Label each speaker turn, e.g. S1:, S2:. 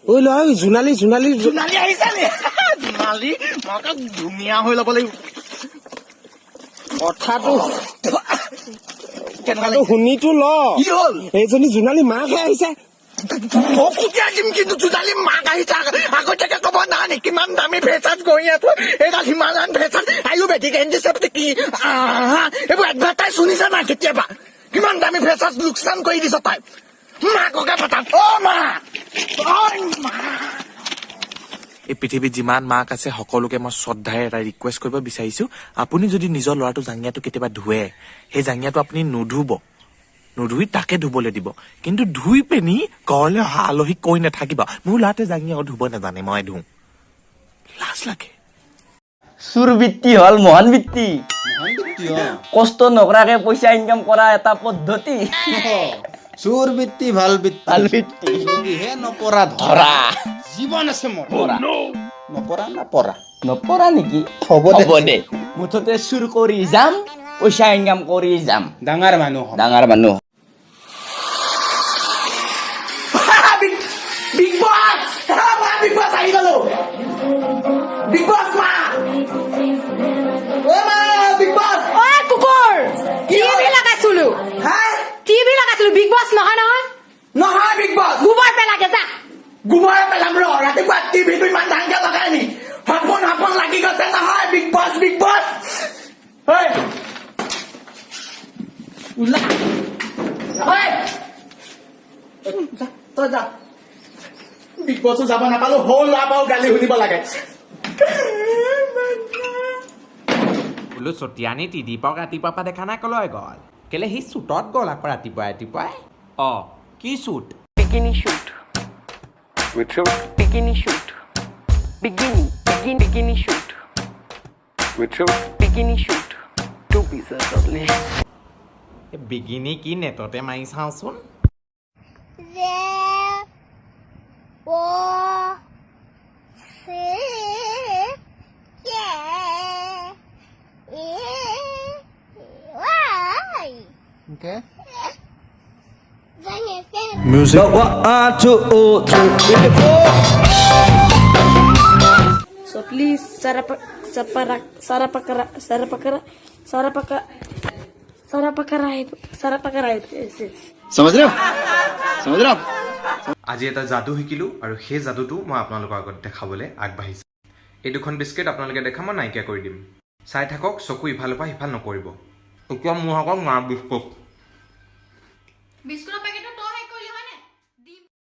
S1: ঐ ল'ৰা জোনালী জোনালী
S2: জোনালী আহিছে নি জোনালী মই ধুনীয়া হৈ ল'ব লাগিব
S1: কথাটো
S2: কেনেকুৱা
S1: শুনিতো ল
S2: কি হ'ল
S1: এইজনী জোনালী মাকহে আহিছে
S2: মই কুটিয়া দিম কিন্তু জোনালী মাক আহিছে আগতীয়াকে ক'ব নাই কিমান দামী ভেচাত গৈ আছো এইডাল হিমালয়ান ভেচাত আয়ুৰ্বেদিক এণ্টিচেপ্টিক কি এইবোৰ এডভাৰটাইজ শুনিছে না কেতিয়াবা কিমান দামী ভেচাত লোকচান কৰি দিছ তাই মাককে পতাম অ মা
S3: এই পৃথিৱীত যিমান মাক আছে সকলোকে মই শ্ৰদ্ধাৰে এটা ৰিকুৱেষ্ট কৰিব বিচাৰিছো আপুনি যদি নিজৰ ল'ৰাটো জাঙিয়াটো কেতিয়াবা ধুৱে সেই জাঙিয়াটো আপুনি নুধুই তাকে ধুবলৈ দিব কিন্তু ধুই পেনি ঘৰলৈ অহা আলহীক কৈ নাথাকিবা মোৰ ল'ৰাটোৱে জাঙিয়া ধুব নাজানে মই ধুওঁ লাজ লাগে
S4: চুৰ বৃত্তি হল মহান বৃত্তি কষ্ট নকৰাকে পইচা ইনকাম কৰা এটা পদ্ধতি
S5: চোৰ বৃত্তি ভাল বৃত্তি যদিহে নপৰা ধৰা জীৱন আছে মোৰ নপৰা
S4: নপৰা নেকি
S5: হ'ব দে
S4: মুঠতে চুৰ কৰি যাম পইচা ইনকাম কৰি যাম
S5: ডাঙৰ মানুহ
S2: বিগ বছ বিগ বছ আহি গলো বিগ বছ মা অ মা বিগ বছ
S6: ঐ কুকুৰ টিভি লগাইছিলো বিগ বছ
S2: নহয় বিগ বছ
S6: গোবৰ পেলাগে যা
S2: গোবৰ পেলাম ৰ ৰাতিপুৱা টিভিটো ইমান ডাঙৰকে লগাই নি হাপন লাগি গৈছে নহয় বিগ বছ ওলা তই যা বিগ বছো যাব নাপালো হ'ল লাভ গালি শুনিব লাগে
S7: বোলো চটিয়ানি টিডিপক ৰাতিপুৱাৰ পৰা দেখা নাই কলৈ গ'ল কেলে সি চুটত গ'ল আকৌ ৰাতিপুৱাই কি চুট
S8: Bikini shoot.
S9: Which shoot?
S8: Bikini shoot. Bikini shoot.
S9: Which shoot?
S8: Bikini shoot. 2 pieces only.
S7: বিগিনি কি নেটতে মাৰি চাওঁচোন
S5: Okay.
S4: music 1 2 3
S6: so please
S5: समझ रहे हो
S3: আজি এটা যাদু শিকিলো আৰু সেই যাদুটো মই আপোনালোকৰ আগত দেখাবলৈ আগবাঢ়িছো এই দুখন বিস্কিট আপোনালোকে দেখা মই নাইকিয়া কৰি দিম চাই থাকক চকু ইফালৰ পৰা সিফাল নকৰিব এতিয়া মোৰ আগত মা বিস্কুট
S6: বিস্কুটৰ পেকেটটো